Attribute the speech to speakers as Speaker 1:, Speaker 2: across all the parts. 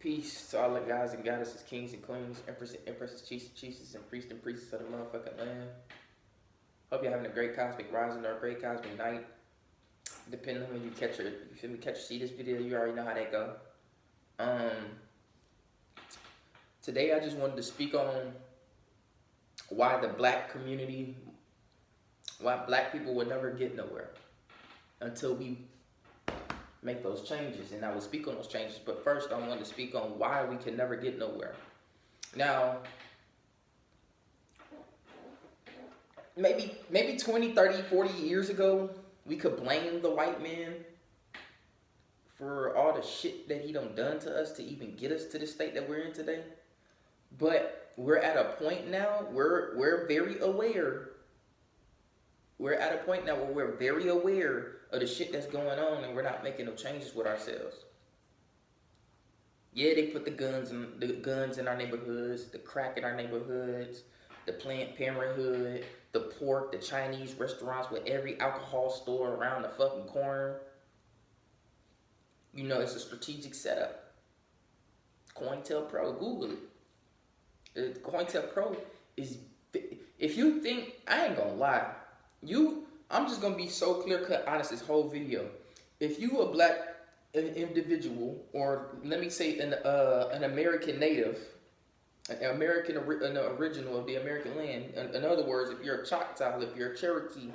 Speaker 1: Peace to all the guys and goddesses, kings and queens, empresses, chiefs and priests of the motherfucking land. Hope you're having a great cosmic rising or a great cosmic night. Depending on when you see this video, you already know how that go. Today I just wanted to speak on why black people will never get nowhere until we make those changes, and I will speak on those changes. But first, I want to speak on why we can never get nowhere. Now, maybe 20, 30, 40 years ago, we could blame the white man for all the shit that he done to us to even get us to the state that we're in today. But we're at a point now where we're very aware. We're at a point now where we're very aware of the shit that's going on, and we're not making no changes with ourselves. Yeah, they put the guns in our neighborhoods, the crack in our neighborhoods, the Planned Parenthood, the pork, the Chinese restaurants with every alcohol store around the fucking corner. You know, it's a strategic setup. COINTELPRO, Google it. COINTELPRO is, if you think, I ain't gonna lie, I'm just gonna be so clear-cut honest this whole video. If you a black individual, or let me say an American native, an original of the American land, in other words, if you're a Choctaw, if you're a Cherokee,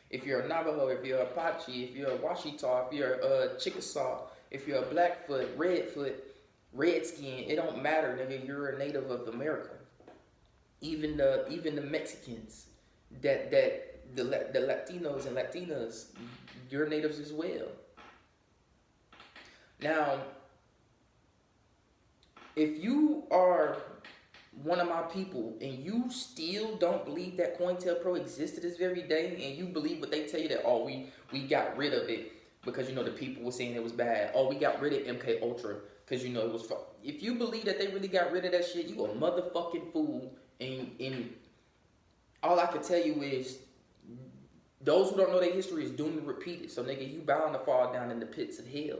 Speaker 1: if you're a Navajo, if you're a Apache, if you're a Washita, if you're a Chickasaw, if you're a Blackfoot, Redfoot, Redskin, it don't matter, nigga. You're a native of America. Even the Mexicans, the Latinos and Latinas, you're natives as well. Now, if you are one of my people and you still don't believe that COINTELPRO exists to this very day, and you believe what they tell you that, oh, we got rid of it because, you know, the people were saying it was bad. Oh, we got rid of MK Ultra because, you know, it was fun. If you believe that they really got rid of that shit, you a motherfucking fool. And all I can tell you is, those who don't know their history is doomed to repeat it. So, nigga, you bound to fall down in the pits of hell.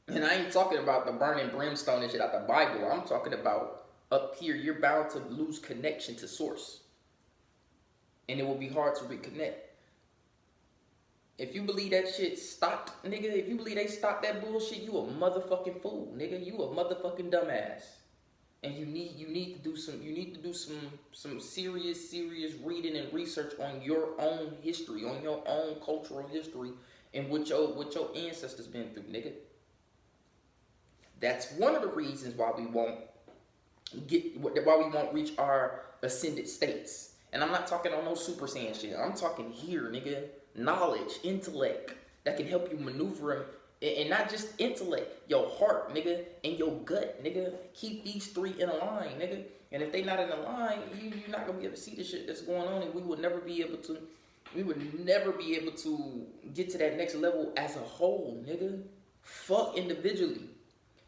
Speaker 1: And I ain't talking about the burning brimstone and shit out the Bible. I'm talking about up here, you're bound to lose connection to source. And it will be hard to reconnect. If you believe that shit stopped, nigga, if you believe they stopped that bullshit, you a motherfucking fool, nigga. You a motherfucking dumbass. And you need to do some serious reading and research on your own history, on your own cultural history, and what your ancestors been through, nigga. That's one of the reasons why we won't reach our ascended states. And I'm not talking on no Super Saiyan shit. I'm talking here, nigga. Knowledge, intellect that can help you maneuver, and not just intellect, your heart, nigga, and your gut, nigga. Keep these three in a line, nigga. And if they not in a line, you're not gonna be able to see the shit that's going on, and we would never be able to get to that next level as a whole, nigga. Fuck individually.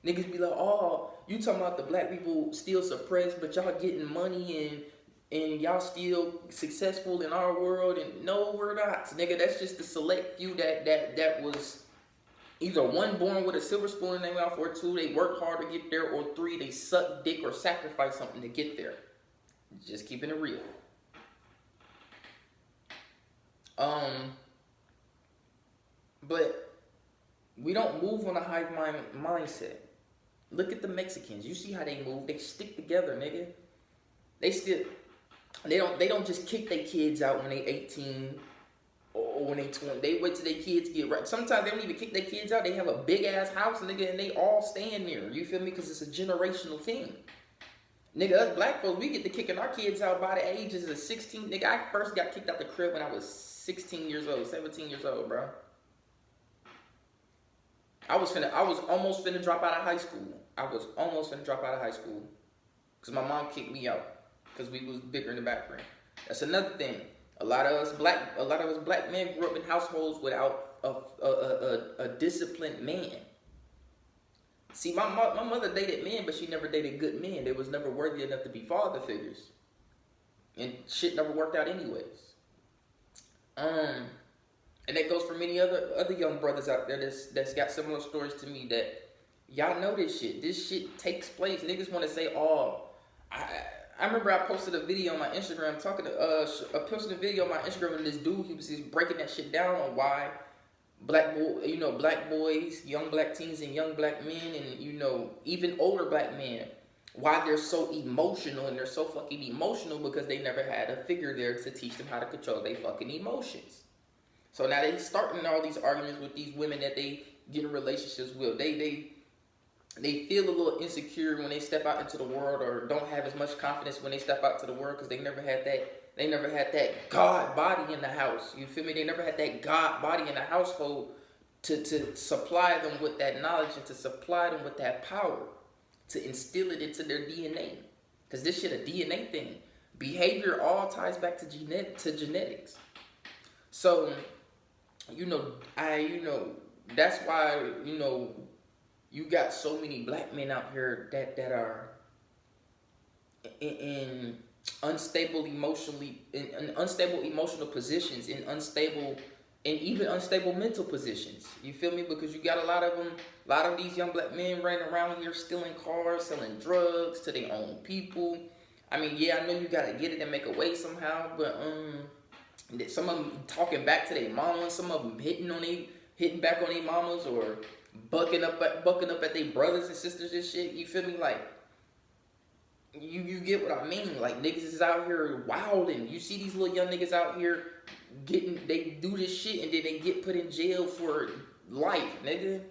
Speaker 1: Niggas be like, oh, you talking about the black people still suppressed, but y'all getting money and y'all still successful in our world, and no, we're not, nigga. That's just the select few that was either one, born with a silver spoon in their mouth, or two, they work hard to get there, or three, they suck dick or sacrifice something to get there. Just keeping it real. But we don't move on a hive mindset. Look at the Mexicans. You see how they move? They stick together, nigga. They don't just kick their kids out when they 18 or when they 20. They wait till their kids get right. Sometimes they don't even kick their kids out. They have a big ass house, nigga, and they all stand there. You feel me? Because it's a generational thing. Nigga, us black folks, we get to kicking our kids out by the ages of 16. Nigga, I first got kicked out the crib when I was 16 years old, 17 years old, bro. I was almost finna drop out of high school. Because my mom kicked me out. Because we was bigger in the background. That's another thing. A lot of us black men grew up in households without a disciplined man. See, my mother dated men, but she never dated good men. They was never worthy enough to be father figures. And shit never worked out anyways. And that goes for many other young brothers out there that's got similar stories to me, that, Y'all know this shit. This shit takes place. Niggas want to say, oh, I, I remember I posted a video on my Instagram I posted a video on my Instagram and this dude, he was just breaking that shit down on why black boys, young black teens and young black men and, even older black men, why they're so emotional, and they're so fucking emotional because they never had a figure there to teach them how to control their fucking emotions. So now they starting all these arguments with these women that they get in relationships with. They feel a little insecure when they step out into the world, or don't have as much confidence when they step out to the world because they never had that God body in the house. You feel me? They never had that God body in the household to supply them with that knowledge and to supply them with that power, to instill it into their DNA. Because this shit a DNA thing. Behavior all ties back to genetics. So, that's why, you got so many black men out here that are in unstable emotional positions, in even unstable mental positions. You feel me? Because you got a lot of these young black men running around here stealing cars, selling drugs to their own people. I mean, yeah, I know you gotta get it and make a way somehow, but some of them talking back to their mamas, some of them hitting back on their mamas, or bucking up at their brothers and sisters and shit. You feel me? Like, you get what I mean? Like, niggas is out here wilding. You see these little young niggas out here they do this shit and then they get put in jail for life, nigga.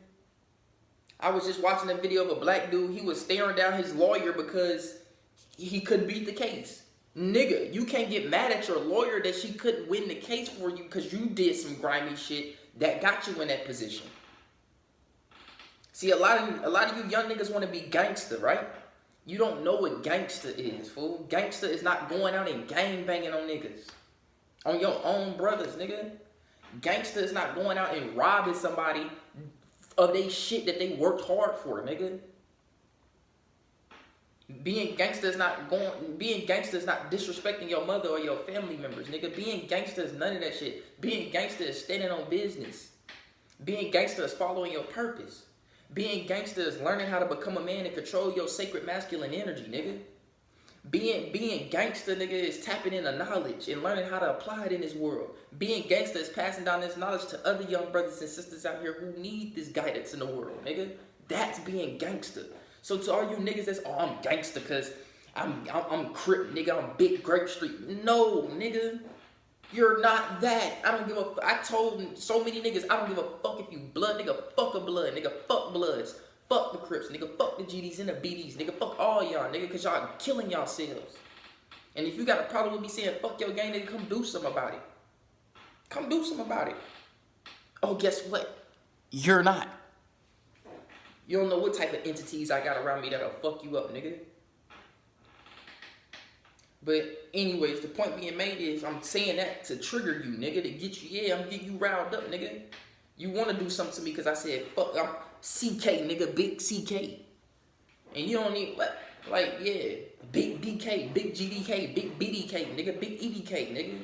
Speaker 1: I was just watching a video of a black dude. He was staring down his lawyer because he couldn't beat the case. Nigga, you can't get mad at your lawyer that she couldn't win the case for you because you did some grimy shit that got you in that position. See, a lot of you young niggas want to be gangster, right? You don't know what gangster is, fool. Gangster is not going out and gang banging on niggas. On your own brothers, nigga. Gangster is not going out and robbing somebody of they shit that they worked hard for, nigga. Being gangster is not disrespecting your mother or your family members, nigga. Being gangster is none of that shit. Being gangster is standing on business. Being gangster is following your purpose. Being gangster is learning how to become a man and control your sacred masculine energy, nigga. Being gangster, nigga, is tapping into knowledge and learning how to apply it in this world. Being gangster is passing down this knowledge to other young brothers and sisters out here who need this guidance in the world, nigga. That's being gangster. So to all you niggas that's, oh, I'm gangster because I'm Crip, nigga, I'm Big Grape Street. No, nigga. You're not that. I don't give a fuck. I told so many niggas, I don't give a fuck if you blood, nigga. Fuck a blood, nigga. Fuck bloods. Fuck the Crips, nigga. Fuck the GDs and the BDs, nigga. Fuck all y'all, nigga, because y'all killing yourselves. And if you got a problem with me saying fuck your gang, nigga, come do something about it. Come do something about it. Oh, guess what? You're not. You don't know what type of entities I got around me that'll fuck you up, nigga. But anyways, the point being made is I'm saying that to trigger you, nigga, to get you, yeah, I'm getting you riled up, nigga. You want to do something to me because I said, fuck, I'm CK, nigga, big CK. And you don't need, like, yeah, big BK, big GDK, big BDK, nigga, big EDK, nigga.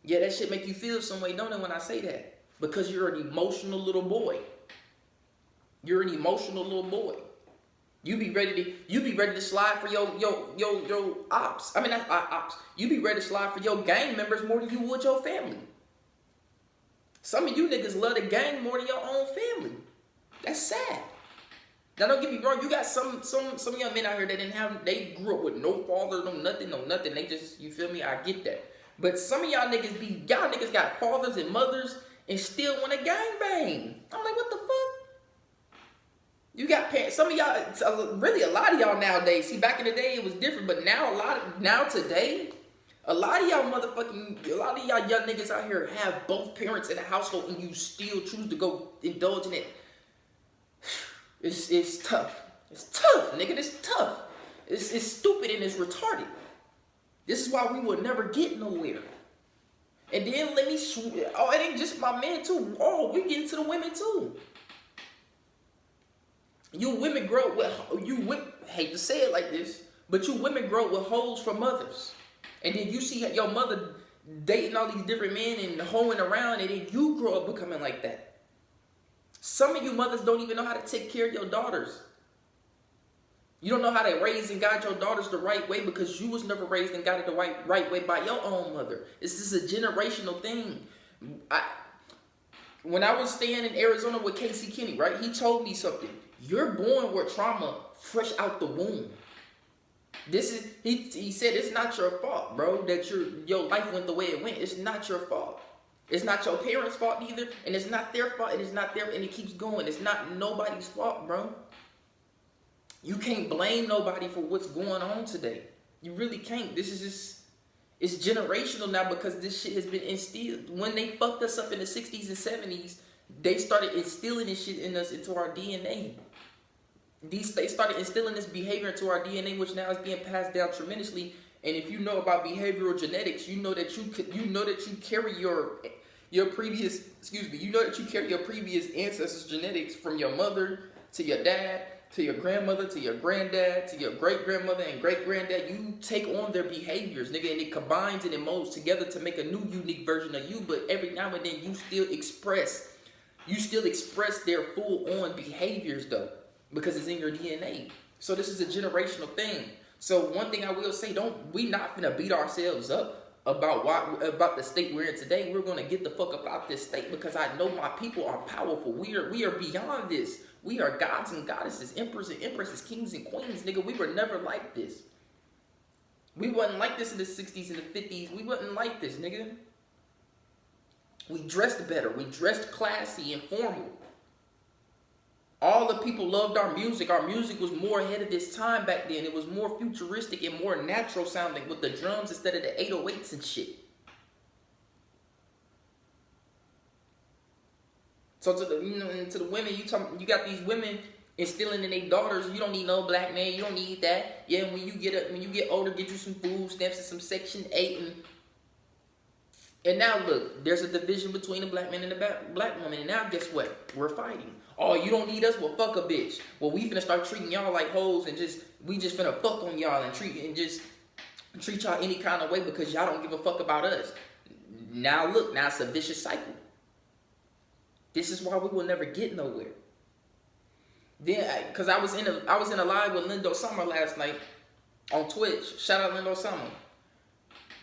Speaker 1: Yeah, that shit make you feel some way, don't it, when I say that? Because you're an emotional little boy. You're an emotional little boy. You be ready to slide for your ops. I mean, not ops. You be ready to slide for your gang members more than you would your family. Some of you niggas love the gang more than your own family. That's sad. Now don't get me wrong. You got some young men out here that they grew up with no father, no nothing. They just, you feel me? I get that. But some of y'all niggas got fathers and mothers and still want to gang bang. I'm like, what the fuck? You got parents. Some of y'all, really a lot of y'all nowadays. See, back in the day it was different, but now today, a lot of y'all young niggas out here have both parents in the household, and you still choose to go indulge in it. It's tough. It's tough, nigga. It's tough. It's stupid and it's retarded. This is why we will never get nowhere. And then it ain't just my men too. Oh, we get into the women too. You women grow with, hate to say it like this, but you women grow with hoes from mothers. And then you see your mother dating all these different men and hoeing around, and then you grow up becoming like that. Some of you mothers don't even know how to take care of your daughters. You don't know how to raise and guide your daughters the right way because you was never raised and guided the right way by your own mother. It's just a generational thing. When I was staying in Arizona with Casey Kinney, right, he told me something. You're born with trauma fresh out the womb. He said it's not your fault, bro, that your life went the way it went. It's not your fault. It's not your parents' fault either, and it's not their fault, and it's not their, and it keeps going. It's not nobody's fault, bro. You can't blame nobody for what's going on today. You really can't. This is just, it's generational now because this shit has been instilled. When they fucked us up in the 60s and 70s, they started instilling this shit in us, into our DNA. They started instilling this behavior into our DNA, which now is being passed down tremendously. And if you know about behavioral genetics, you know that you carry your previous ancestors' genetics from your mother to your dad to your grandmother to your granddad to your great grandmother and great granddad. You take on their behaviors, nigga, and it combines and it molds together to make a new unique version of you. But every now and then you still express their full on behaviors though, because it's in your DNA. So this is a generational thing. So one thing I will say, we not gonna beat ourselves up about the state we're in today. We're gonna get the fuck up out this state because I know my people are powerful. We are beyond this. We are gods and goddesses, emperors and empresses, kings and queens, nigga. We were never like this. We wasn't like this in the 60s and the 50s. We wasn't like this, nigga. We dressed better. We dressed classy and formal. All the people loved our music. Our music was more ahead of its time back then. It was more futuristic and more natural sounding with the drums instead of the 808s and shit. So to the women, you got these women instilling in their daughters, you don't need no black man, you don't need that. Yeah, when you get older, get you some food stamps and some Section 8 and now look, there's a division between the black man and the black woman, and now guess what? We're fighting. Oh, you don't need us? Well, fuck a bitch. Well, we finna start treating y'all like hoes and we just finna fuck on y'all and treat y'all any kind of way because y'all don't give a fuck about us. Now look, now it's a vicious cycle. This is why we will never get nowhere. Then, cause I was in a live with Lindo Summer last night on Twitch. Shout out Lindo Summer.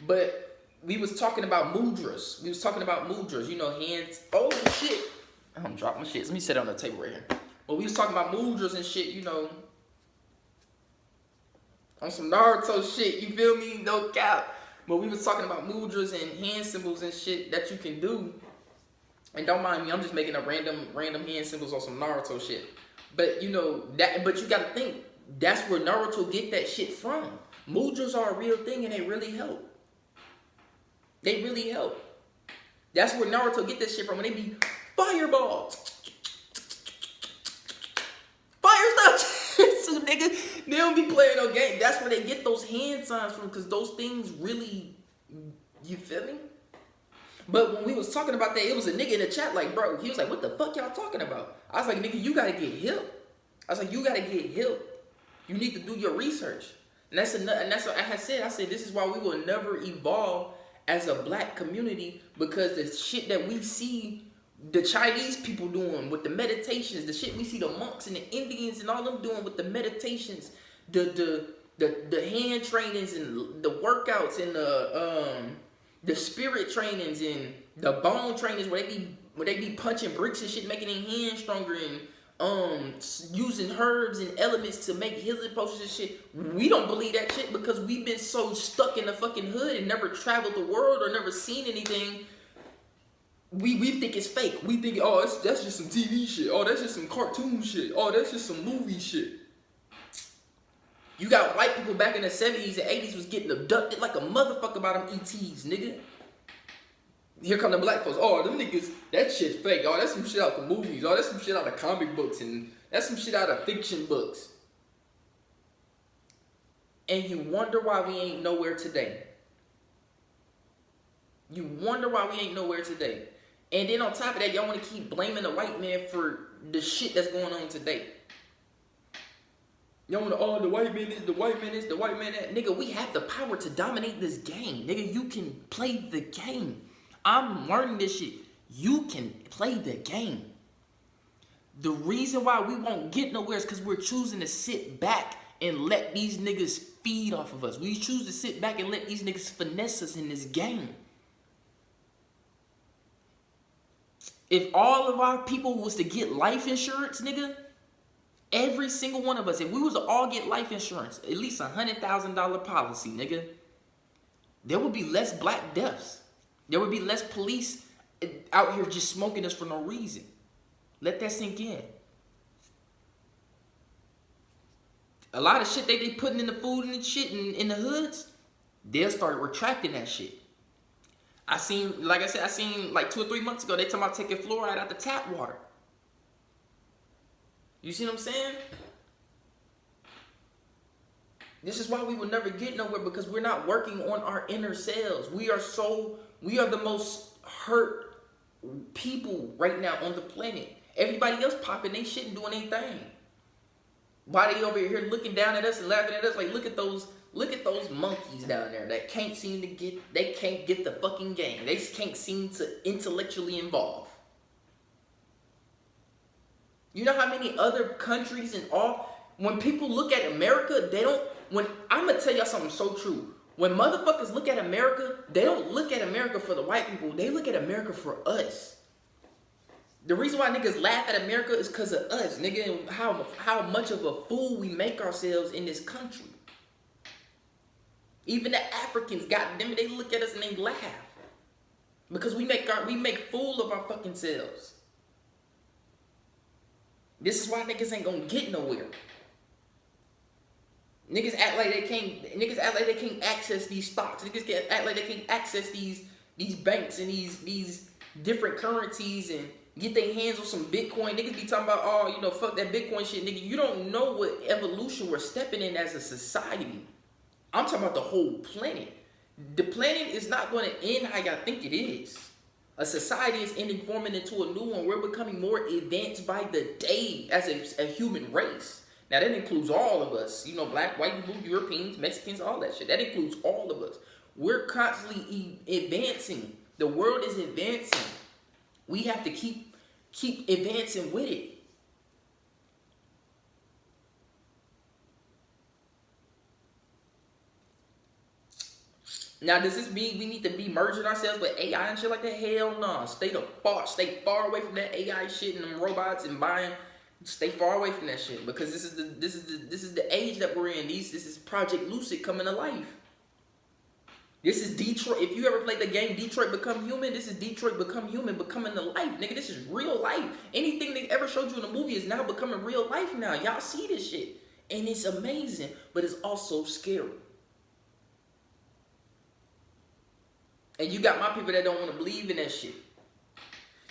Speaker 1: But we was talking about mudras. You know, hands. Oh shit! I'm dropping my shit. Let me sit on the table right here. But we was talking about mudras and shit. You know, on some Naruto shit. You feel me? No cap. But we was talking about mudras and hand symbols and shit that you can do. And don't mind me, I'm just making up random hand symbols on some Naruto shit. But you know that. But you gotta think that's where Naruto get that shit from. Mudras are a real thing and they really help. They really help. That's where Naruto get that shit from. When they be fireballs, fire stuff, so nigga, they don't be playing no game. That's where they get those hand signs from, because those things really, you feel me? But when we was talking about that, it was a nigga in the chat like, bro, he was like, what the fuck y'all talking about? I was like, nigga, you gotta get help. I was like, you gotta get help. You need to do your research. And that's what I said, this is why we will never evolve as a black community, because the shit that we see the Chinese people doing with the meditations, the shit we see the monks and the Indians and all them doing with the meditations, the hand trainings and the workouts and the spirit trainings and the bone trainings where they be punching bricks and shit, making their hands stronger and using herbs and elements to make healing potions and shit. We don't believe that shit because we've been so stuck in the fucking hood and never traveled the world or never seen anything. We think it's fake. We think, oh, that's just some TV shit. Oh, that's just some cartoon shit. Oh, that's just some movie shit. You got white people back in the 70s and 80s was getting abducted like a motherfucker by them ETs, nigga. Here come the black folks. Oh, them niggas, that shit fake. Oh, that's some shit out the movies. Oh, that's some shit out of comic books. And that's some shit out of fiction books. And you wonder why we ain't nowhere today. You wonder why we ain't nowhere today. And then on top of that, y'all want to keep blaming the white man for the shit that's going on today. Y'all want to, oh, the white man is, the white man is, the white man that. Nigga, we have the power to dominate this game. Nigga, you can play the game. I'm learning this shit. You can play the game. The reason why we won't get nowhere is because we're choosing to sit back and let these niggas feed off of us. We choose to sit back and let these niggas finesse us in this game. If all of our people was to get life insurance, nigga, every single one of us, if we was to all get life insurance, at least $100,000 policy, nigga, there would be less black deaths. There would be less police out here just smoking us for no reason. Let that sink in. A lot of shit they putting in the food and shit in the hoods, they'll start retracting that shit. I seen like 2 or 3 months ago, they talking about taking fluoride out the tap water. You see what I'm saying? This is why we will never get nowhere, because we're not working on our inner selves. We are the most hurt people right now on the planet. Everybody else popping they shit and doing their thing. Why they over here looking down at us and laughing at us like, look at those monkeys down there that can't get the fucking game. They just can't seem to intellectually evolve. You know how many other countries and all, when people look at America, I'm gonna tell y'all something so true. When motherfuckers look at America, they don't look at America for the white people, they look at America for us. The reason why niggas laugh at America is because of us, nigga, and how much of a fool we make ourselves in this country. Even the Africans, goddamn, they look at us and they laugh. Because we make fool of our fucking selves. This is why niggas ain't gonna get nowhere. Niggas act like they can't access these stocks. Niggas act like they can't access these banks and these different currencies and get their hands on some Bitcoin. Niggas be talking about, fuck that Bitcoin shit, nigga. You don't know what evolution we're stepping in as a society. I'm talking about the whole planet. The planet is not going to end how y'all think it is. A society is forming into a new one. We're becoming more advanced by the day as a human race. Now, that includes all of us. Black, white people, Europeans, Mexicans, all that shit. That includes all of us. We're constantly advancing. The world is advancing. We have to keep advancing with it. Now, does this mean we need to be merging ourselves with AI and shit like that? Hell no. Stay far away from that AI shit and them robots and stay far away from that shit, because this is the age that we're in. This is Project Lucid coming to life. This is Detroit. If you ever played the game Detroit Become Human, this is Detroit Become Human becoming to life, nigga. This is real life. Anything they ever showed you in a movie is now becoming real life now. Y'all see this shit. And it's amazing, but it's also scary. And you got my people that don't want to believe in that shit.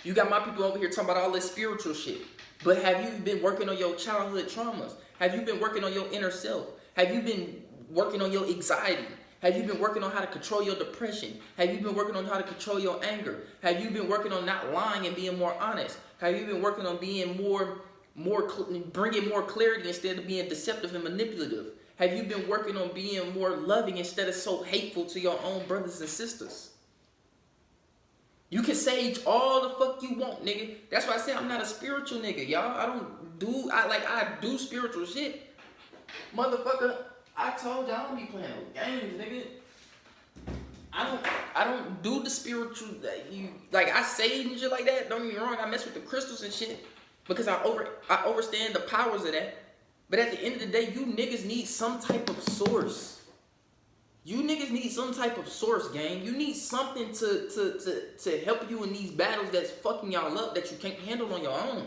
Speaker 1: You got my people over here talking about all this spiritual shit. But have you been working on your childhood traumas? Have you been working on your inner self? Have you been working on your anxiety? Have you been working on how to control your depression? Have you been working on how to control your anger? Have you been working on not lying and being more honest? Have you been working on being bringing more clarity instead of being deceptive and manipulative? Have you been working on being more loving instead of so hateful to your own brothers and sisters? You can sage all the fuck you want, nigga. That's why I say I'm not a spiritual nigga, y'all. I do spiritual shit. Motherfucker, I told y'all I don't be playing no games, nigga. I don't do the spiritual I sage and shit like that. Don't get me wrong, I mess with the crystals and shit because I understand the powers of that. But at the end of the day, you niggas need some type of source. You niggas need some type of source, gang. You need something to help you in these battles that's fucking y'all up that you can't handle on your own.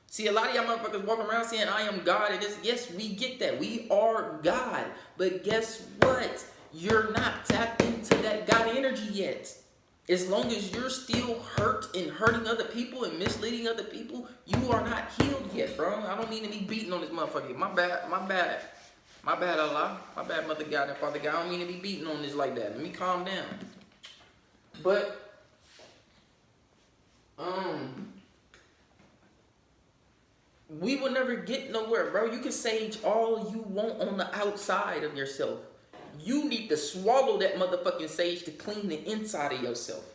Speaker 1: See, a lot of y'all motherfuckers walking around saying, I am God. And yes, we get that. We are God. But guess what? You're not tapped into that God energy yet. As long as you're still hurt and hurting other people and misleading other people, you are not healed yet, bro. I don't mean to be beating on this motherfucker. My bad. My bad, Allah. My bad, Mother God and Father God. I don't mean to be beating on this like that. Let me calm down. But, we will never get nowhere, bro. You can sage all you want on the outside of yourself. You need to swallow that motherfucking sage to clean the inside of yourself.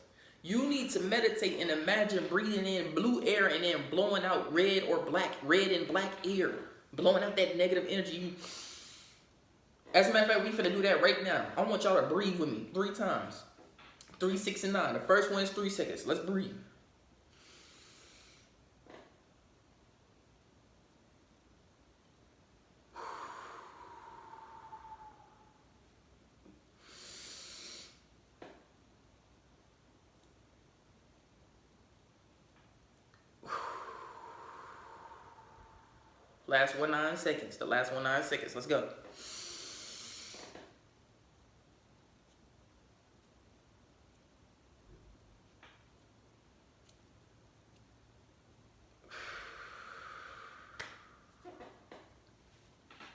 Speaker 1: You need to meditate and imagine breathing in blue air and then blowing out red and black air. Blowing out that negative energy. As a matter of fact, we finna do that right now. I want y'all to breathe with me 3 times. 3, 6, and 9. The first one is 3 seconds. Let's breathe. Last one, 9 seconds. The last one, 9 seconds. Let's go.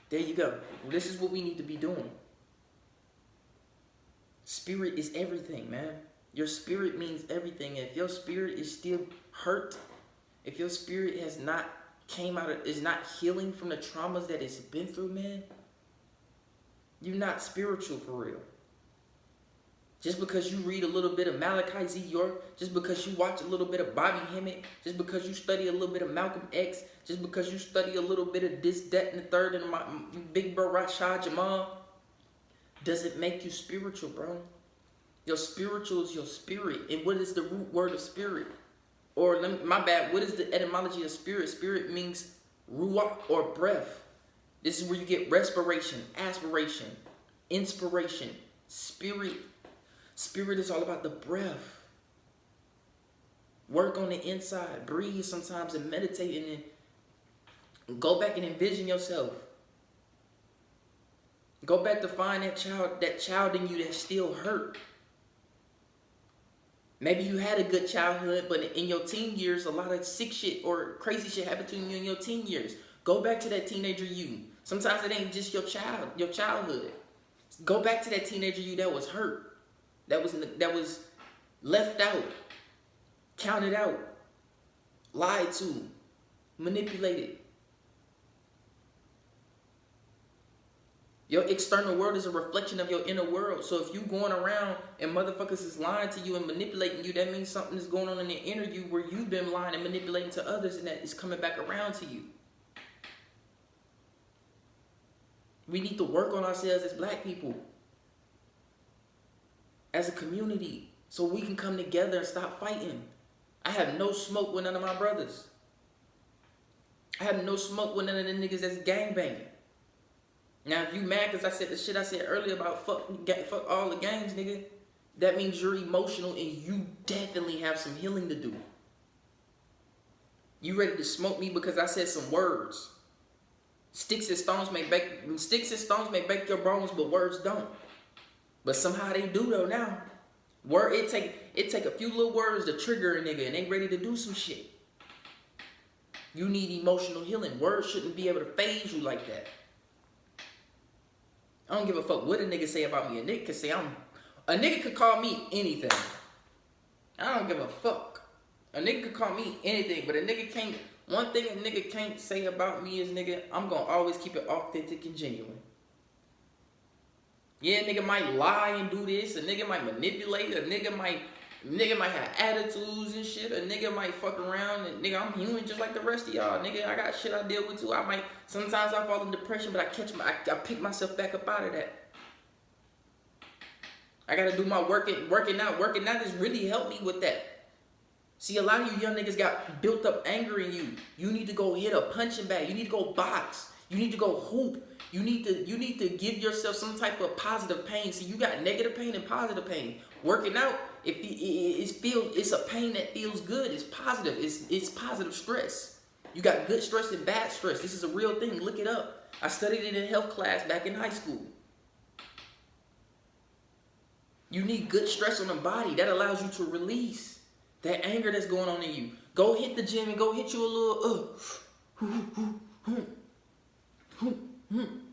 Speaker 1: There you go. This is what we need to be doing. Spirit is everything, man. Your spirit means everything. If your spirit is still hurt, if your spirit has not is not healing from the traumas that it's been through, man, you're not spiritual for real. Just because you read a little bit of Malachi Z. York, just because you watch a little bit of Bobby Hemmett, just because you study a little bit of Malcolm X, just because you study a little bit of this, that, and the third, and my big bro Rashad Jamal, doesn't make you spiritual, bro. Your spiritual is your spirit. And what is the root word of spirit? Or, my bad, what is the etymology of spirit? Spirit means ruach or breath. This is where you get respiration, aspiration, inspiration, spirit. Spirit is all about the breath. Work on the inside. Breathe sometimes and meditate, and then go back and envision yourself. Go back to find that child in you that's still hurt. Maybe you had a good childhood, but in your teen years, a lot of sick shit or crazy shit happened to you in your teen years. Go back to that teenager you. Sometimes it ain't just your childhood. Go back to that teenager you that was hurt, that was left out, counted out, lied to, manipulated. Your external world is a reflection of your inner world. So if you going around and motherfuckers is lying to you and manipulating you, that means something is going on in the inner you where you've been lying and manipulating to others, and that is coming back around to you. We need to work on ourselves as black people, as a community, so we can come together and stop fighting. I have no smoke with none of my brothers. I have no smoke with none of the niggas that's gangbanging. Now, if you mad because I said the shit I said earlier about fuck all the gangs, nigga, that means you're emotional and you definitely have some healing to do. You ready to smoke me because I said some words. Sticks and stones may break your bones, but words don't. But somehow they do though now. It take a few little words to trigger a nigga and they ready to do some shit. You need emotional healing. Words shouldn't be able to phase you like that. I don't give a fuck what a nigga say about me. A nigga could call me anything. I don't give a fuck. A nigga could call me anything, but a nigga can't. One thing a nigga can't say about me is, nigga, I'm gonna always keep it authentic and genuine. Yeah, a nigga might lie and do this. A nigga might manipulate. A nigga might have attitudes and shit. A nigga might fuck around. And nigga, I'm human just like the rest of y'all. Nigga, I got shit I deal with too. Sometimes I fall in depression, but I pick myself back up out of that. I gotta do my working out. Working out has really helped me with that. See, a lot of you young niggas got built up anger in you. You need to go hit a punching bag. You need to go box. You need to go hoop. You need to give yourself some type of positive pain. See, you got negative pain and positive pain. Working out, it's a pain that feels good. It's positive. It's positive stress. You got good stress and bad stress. This is a real thing. Look it up. I studied it in health class back in high school. You need good stress on the body. That allows you to release that anger that's going on in you. Go hit the gym and go hit you a little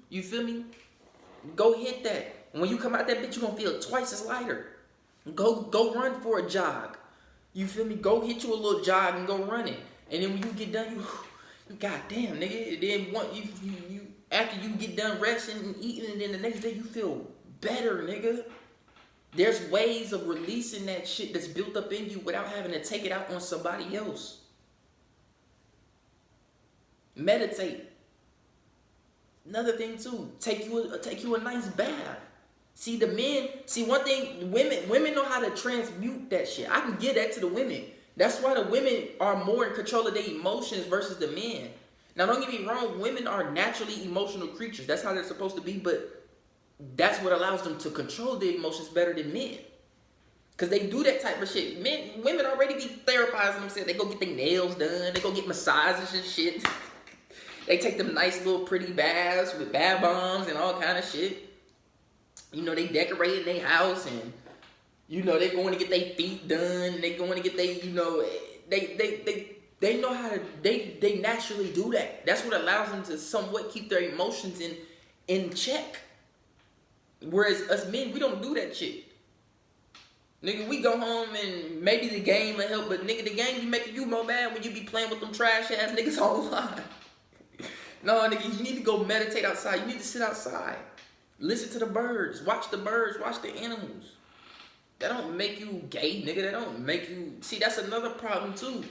Speaker 1: You feel me? Go hit that. And when you come out that bitch, you're gonna feel twice as lighter. Go run for a jog. You feel me? Go hit you a little jog and go running. And then when you get done, you goddamn nigga. Then after you get done resting and eating, and then the next day you feel better, nigga. There's ways of releasing that shit that's built up in you without having to take it out on somebody else. Meditate. Another thing too, take you a nice bath. See one thing, women know how to transmute that shit. I can give that to the women. That's why the women are more in control of their emotions versus the men. Now don't get me wrong, women are naturally emotional creatures. That's how they're supposed to be, but that's what allows them to control their emotions better than men. Cause they do that type of shit. Women already be therapizing themselves. They go get their nails done, they go get massages and shit. They take them nice little pretty baths with bath bombs and all kind of shit. You know, they decorating their house and, you know, they going to get their feet done. They going to get their, you know, they know how to, they naturally do that. That's what allows them to somewhat keep their emotions in check. Whereas us men, we don't do that shit. Nigga, we go home and maybe the game will help, but nigga, the game be making you more mad when you be playing with them trash ass niggas online. No, nigga, you need to go meditate outside. You need to sit outside. Listen to the birds. Watch the birds. Watch the animals. That don't make you gay, nigga. That don't make you... See, that's another problem, too.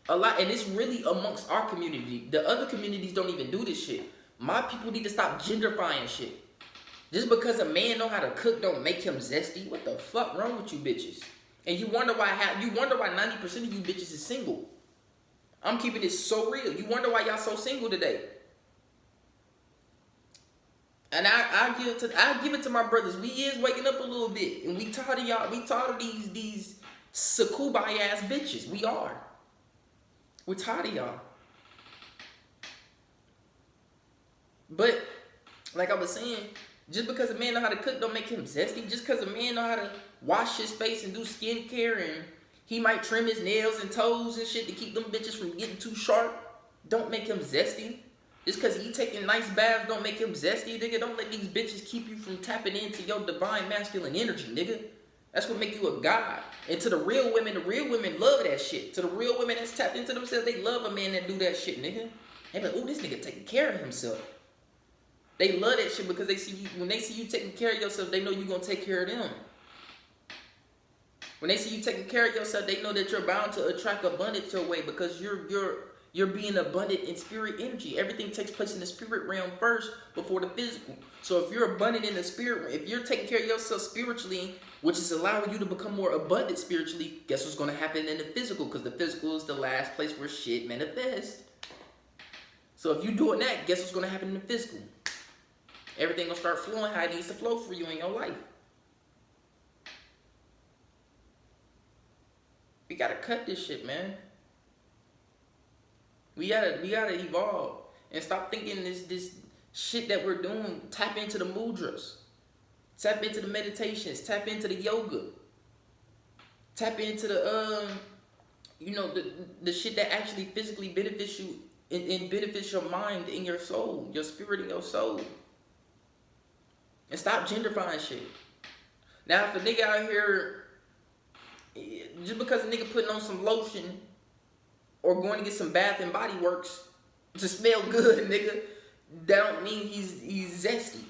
Speaker 1: A lot, and it's really amongst our community. The other communities don't even do this shit. My people need to stop genderfying shit. Just because a man know how to cook don't make him zesty. What the fuck wrong with you bitches? And you wonder why 90% of you bitches is single. I'm keeping it so real. You wonder why y'all so single today. And I give it to my brothers. We is waking up a little bit. And we tired of y'all. We tired of these succubi ass bitches. We are. We're tired of y'all. But, like I was saying, just because a man know how to cook don't make him zesty. Just because a man know how to wash his face and do skincare and he might trim his nails and toes and shit to keep them bitches from getting too sharp, don't make him zesty. Just because he taking nice baths don't make him zesty, nigga. Don't let these bitches keep you from tapping into your divine masculine energy, nigga. That's what make you a god. And to the real women love that shit. To the real women that's tapped into themselves, they love a man that do that shit, nigga. They be like, oh, this nigga taking care of himself. They love that shit because they see you. When they see you taking care of yourself, they know you're gonna take care of them. When they see you taking care of yourself, they know that you're bound to attract abundance your way because you're being abundant in spirit energy. Everything takes place in the spirit realm first before the physical. So if you're abundant in the spirit, if you're taking care of yourself spiritually, which is allowing you to become more abundant spiritually, guess what's going to happen in the physical? Because the physical is the last place where shit manifests. So if you're doing that, guess what's going to happen in the physical? Everything will start flowing how it needs to flow for you in your life. We got to cut this shit, man. We gotta evolve and stop thinking this shit that we're doing. Tap into the mudras, tap into the meditations, tap into the yoga, tap into the the shit that actually physically benefits you and benefits your mind and your soul, your spirit and your soul. And stop genderfying shit. Now, if a nigga out here, just because a nigga putting on some lotion or going to get some Bath and Body Works to smell good, nigga, that don't mean he's zesty.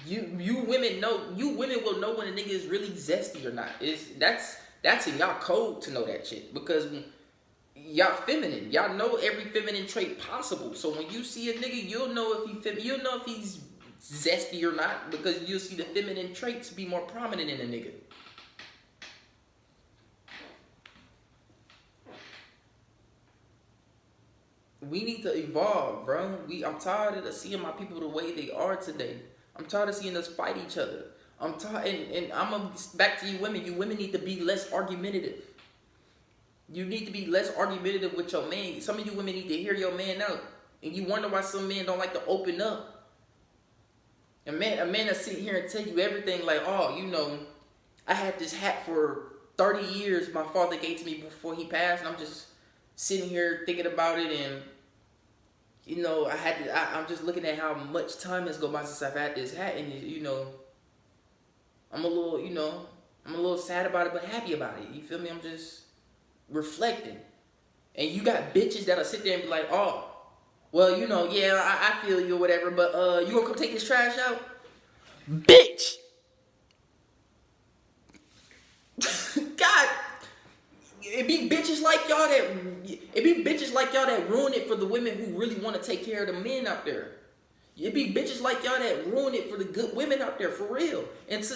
Speaker 1: You women will know when a nigga is really zesty or not. That's in y'all code to know that shit because y'all feminine. Y'all know every feminine trait possible. So when you see a nigga, you'll know if he's zesty or not because you'll see the feminine traits be more prominent in a nigga. We need to evolve, bro. I'm tired of seeing my people the way they are today. I'm tired of seeing us fight each other. I'm tired, and I'm back to you women. You women need to be less argumentative. You need to be less argumentative with your man. Some of you women need to hear your man out, and you wonder why some men don't like to open up. A man that's sitting here and tell you everything like, oh, I had this hat for 30 years. My father gave to me before he passed, and I'm just sitting here thinking about it, and I'm just looking at how much time has gone by since I've had this hat, and I'm a little sad about it, but happy about it. You feel me? I'm just reflecting, and you got bitches that'll sit there and be like, oh, well, I feel you or whatever, but you gonna come take this trash out, bitch? it be bitches like y'all that ruin it for the women who really want to take care of the men out there. It be bitches like y'all that ruin it for the good women out there, for real. And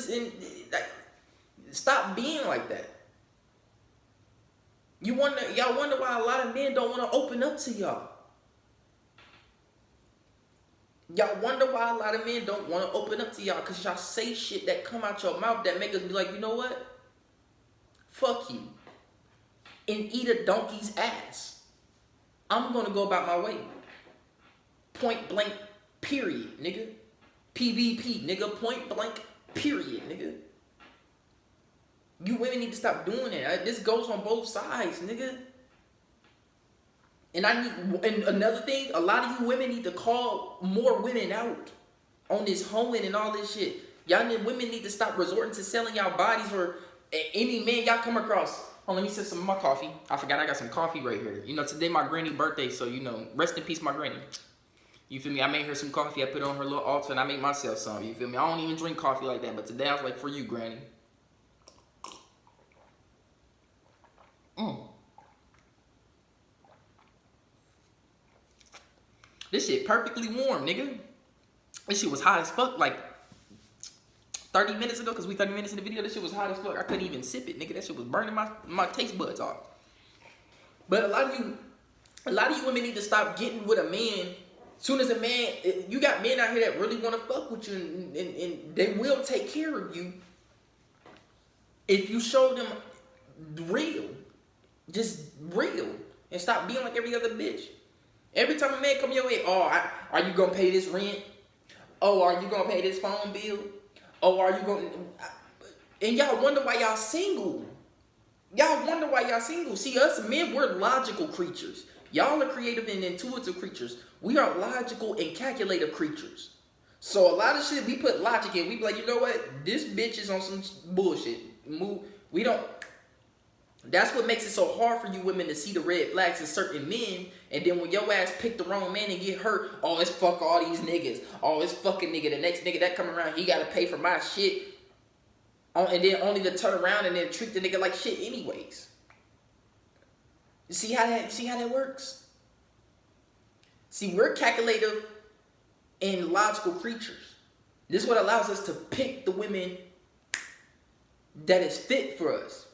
Speaker 1: like, stop being like that. Y'all wonder why a lot of men don't want to open up to y'all. Y'all wonder why a lot of men don't want to open up to y'all, because y'all say shit that come out your mouth that make us be like, you know what? Fuck you. And eat a donkey's ass. I'm going to go about my way. Point blank, period, nigga. PBP, nigga. Point blank, period, nigga. You women need to stop doing it. This goes on both sides, nigga. And another thing, a lot of you women need to call more women out on this hoeing and all this shit. Y'all women need to stop resorting to selling y'all bodies or any man y'all come across. Oh, let me sip some of my coffee. I forgot I got some coffee right here. You know, today my granny birthday, so you know, rest in peace, my granny. You feel me? I made her some coffee. I put it on her little altar, and I made myself some. You feel me? I don't even drink coffee like that, but today I was like, for you, granny. This shit perfectly warm, nigga. This shit was hot as fuck like 30 minutes ago, because we 30 minutes in the video. This shit was hot as fuck. I couldn't even sip it, nigga. That shit was burning my taste buds off. But a lot of you women need to stop getting with a man. Soon as a man, you got men out here that really want to fuck with you, and they will take care of you if you show them real. Just real. And stop being like every other bitch. Every time a man come your way, are you gonna pay this rent? Oh, are you gonna pay this phone bill? Oh, are you gonna... And y'all wonder why y'all single. Y'all wonder why y'all single. See, us men, we're logical creatures. Y'all are creative and intuitive creatures. We are logical and calculative creatures. So a lot of shit, we put logic in. We be like, you know what? This bitch is on some bullshit. We don't... That's what makes it so hard for you women to see the red flags in certain men. And then when your ass pick the wrong man and get hurt, oh, it's fuck all these niggas. Oh, it's fucking nigga. The next nigga that come around, he got to pay for my shit. Oh, and then only to turn around and then treat the nigga like shit anyways. You see how that works? See, we're calculative and logical creatures. This is what allows us to pick the women that is fit for us.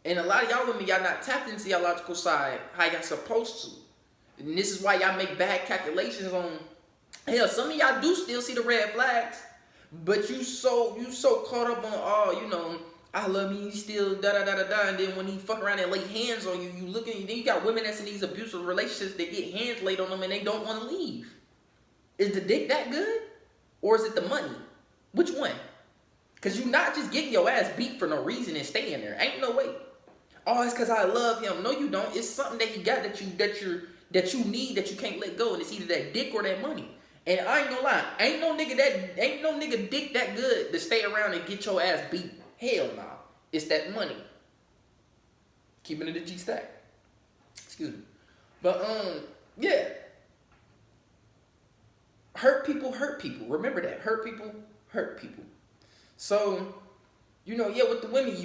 Speaker 1: And a lot of y'all women, y'all not tapped into your logical side how y'all supposed to. And this is why y'all make bad calculations on... Hell, some of y'all do still see the red flags. But you so caught up on, oh, you know, I love me, still da-da-da-da-da. And then when he fuck around and lay hands on you, you looking... Then you got women that's in these abusive relationships that get hands laid on them and they don't want to leave. Is the dick that good? Or is it the money? Which one? Because you're not just getting your ass beat for no reason and staying there. Ain't no way. Oh, it's because I love him. No, you don't. It's something that he got that you need, that you can't let go. And it's either that dick or that money. And I ain't gonna lie. Ain't no nigga dick that good to stay around and get your ass beat. Hell no. It's that money. Keeping it a G stack. Excuse me. But, yeah. Hurt people hurt people. Remember that. Hurt people hurt people. So... You know, yeah, with the women,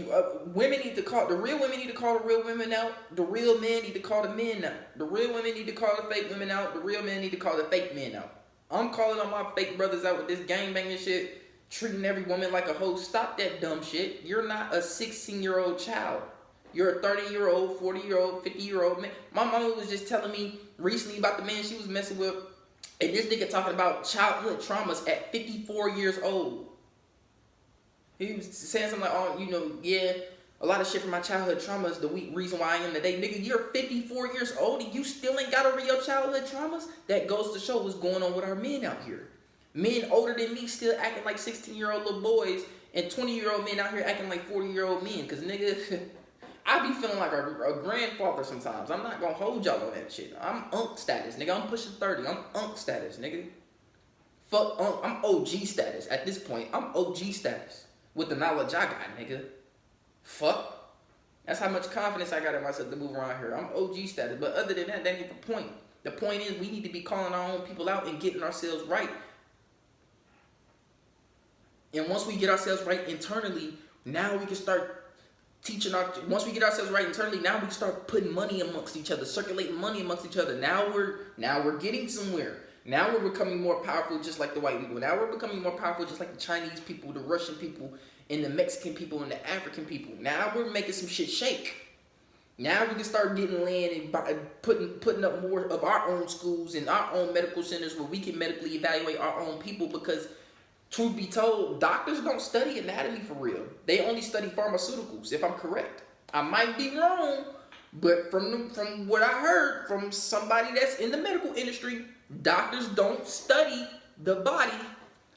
Speaker 1: women need to call, the real women need to call the real women out. The real men need to call the men out. The real women need to call the fake women out. The real men need to call the fake men out. I'm calling on my fake brothers out with this gangbanging shit, treating every woman like a hoe. Stop that dumb shit. You're not a 16-year-old child. You're a 30-year-old, 40-year-old, 50-year-old man. My mama was just telling me recently about the man she was messing with, and this nigga talking about childhood traumas at 54 years old. He was saying something like, oh, you know, yeah, a lot of shit from my childhood trauma is the reason why I am today. Nigga, you're 54 years old and you still ain't got over your childhood traumas? That goes to show what's going on with our men out here. Men older than me still acting like 16-year-old little boys, and 20-year-old men out here acting like 40-year-old men. Because, nigga, I be feeling like a grandfather sometimes. I'm not going to hold y'all on that shit. I'm unk status, nigga. I'm pushing 30. I'm unk status, nigga. Fuck unk. I'm OG status at this point. I'm OG status. With the knowledge I got, nigga. Fuck. That's how much confidence I got in myself to move around here. I'm OG status. But other than that, that ain't the point. The point is we need to be calling our own people out and getting ourselves right. And once we get ourselves right internally, now we can start teaching once we get ourselves right internally, now we can start putting money amongst each other, circulating money amongst each other. Now we're getting somewhere. Now we're becoming more powerful just like the white people. Now we're becoming more powerful just like the Chinese people, the Russian people, and the Mexican people, and the African people. Now we're making some shit shake. Now we can start getting land and putting up more of our own schools and our own medical centers where we can medically evaluate our own people, because truth be told, doctors don't study anatomy for real. They only study pharmaceuticals, if I'm correct. I might be wrong, but from what I heard from somebody that's in the medical industry, doctors don't study the body.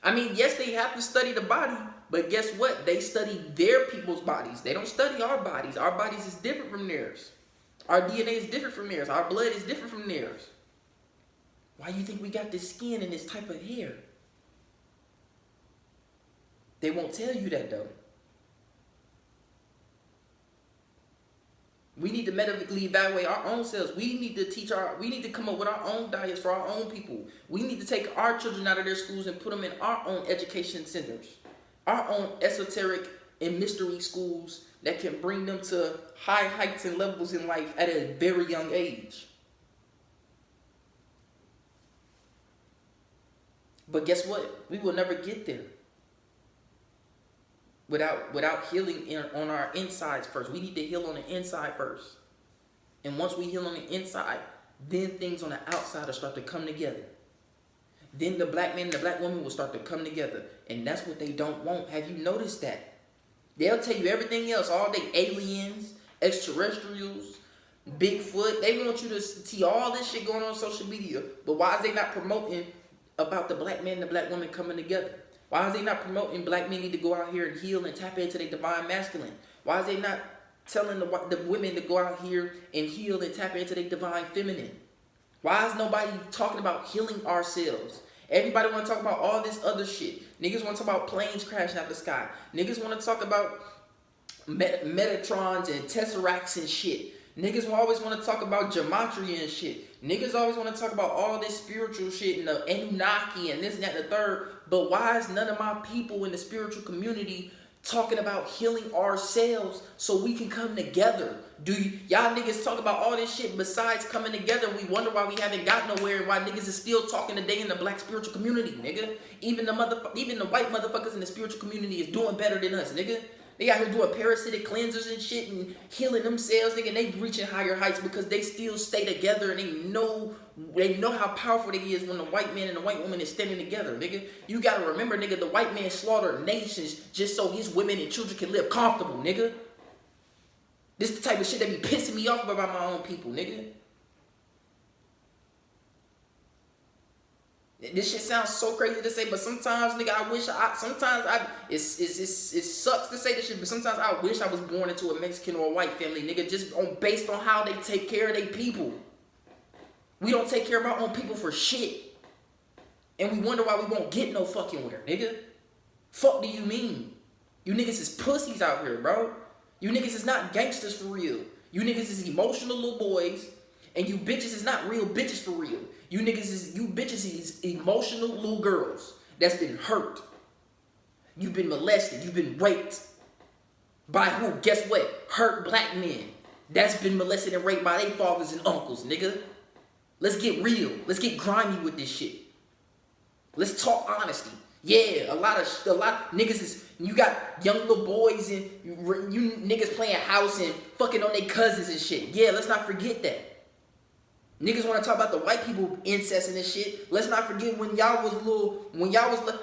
Speaker 1: I mean, yes, they have to study the body, but guess what? They study their people's bodies. They don't study our bodies. Our bodies is different from theirs. Our DNA is different from theirs. Our blood is different from theirs. Why do you think we got this skin and this type of hair? They won't tell you that though. We need to medically evaluate our own selves. We need to come up with our own diets for our own people. We need to take our children out of their schools and put them in our own education centers. Our own esoteric and mystery schools that can bring them to high heights and levels in life at a very young age. But guess what? We will never get there without healing on our insides first. We need to heal on the inside first. And once we heal on the inside, then things on the outside will start to come together. Then the black man and the black woman will start to come together. And that's what they don't want. Have you noticed that? They'll tell you everything else all day. Aliens, extraterrestrials, Bigfoot. They want you to see all this shit going on social media. But why is they not promoting about the black man and the black woman coming together? Why is they not promoting black men need to go out here and heal and tap into their divine masculine? Why is they not telling the women to go out here and heal and tap into their divine feminine? Why is nobody talking about healing ourselves? Everybody want to talk about all this other shit. Niggas want to talk about planes crashing out the sky. Niggas want to talk about Metatrons and Tesseracts and shit. Niggas always want to talk about gematria and shit. Niggas always want to talk about all this spiritual shit and the Anunnaki and this and that and the third. But why is none of my people in the spiritual community talking about healing ourselves so we can come together? Y'all niggas talk about all this shit besides coming together? We wonder why we haven't got nowhere and why niggas is still talking today in the black spiritual community, nigga. Even the white motherfuckers in the spiritual community is doing better than us, nigga. They out here doing parasitic cleansers and shit and healing themselves, nigga. And they reaching higher heights because they still stay together and they know how powerful they is when the white man and the white woman is standing together, nigga. You gotta remember, nigga, the white man slaughtered nations just so his women and children can live comfortable, nigga. This the type of shit that be pissing me off about my own people, nigga. This shit sounds so crazy to say, but sometimes, nigga, it sucks to say this shit, but sometimes I wish I was born into a Mexican or a white family, nigga, just based on how they take care of their people. We don't take care of our own people for shit. And we wonder why we won't get no fucking where, nigga. Fuck do you mean? You niggas is pussies out here, bro. You niggas is not gangsters for real. You niggas is emotional little boys. And you bitches is not real bitches for real. You bitches is emotional little girls that's been hurt. You've been molested. You've been raped. By who? Guess what? Hurt black men. That's been molested and raped by their fathers and uncles, nigga. Let's get real. Let's get grimy with this shit. Let's talk honesty. Yeah, a lot niggas is, you got young little boys and you niggas playing house and fucking on their cousins and shit. Yeah, let's not forget that. Niggas want to talk about the white people incest and this shit. Let's not forget when y'all was little,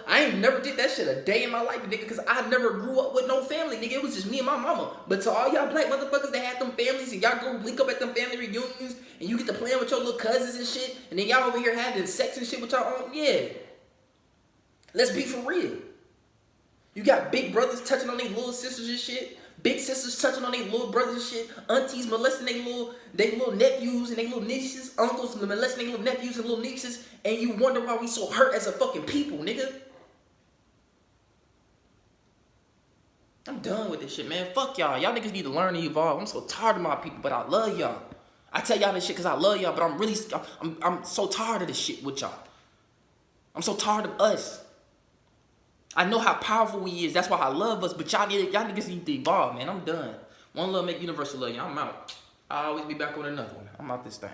Speaker 1: I ain't never did that shit a day in my life, nigga, because I never grew up with no family, nigga. It was just me and my mama. But to all y'all black motherfuckers that had them families and y'all go link up at them family reunions and you get to playing with your little cousins and shit, and then y'all over here having sex and shit with y'all own, yeah. Let's be for real. You got big brothers touching on their little sisters and shit. Big sisters touching on their little brothers and shit. Aunties molesting their little nephews and their little nieces. Uncles molesting their little nephews and little nieces. And you wonder why we so hurt as a fucking people, nigga. I'm done with this shit, man. Fuck y'all. Y'all niggas need to learn and evolve. I'm so tired of my people, but I love y'all. I tell y'all this shit because I love y'all, but I'm so tired of this shit with y'all. I'm so tired of us. I know how powerful we is. That's why I love us. But y'all niggas need to evolve, man. I'm done. One love make universal love. Y'all, I'm out. I'll always be back on another one. I'm out this thing.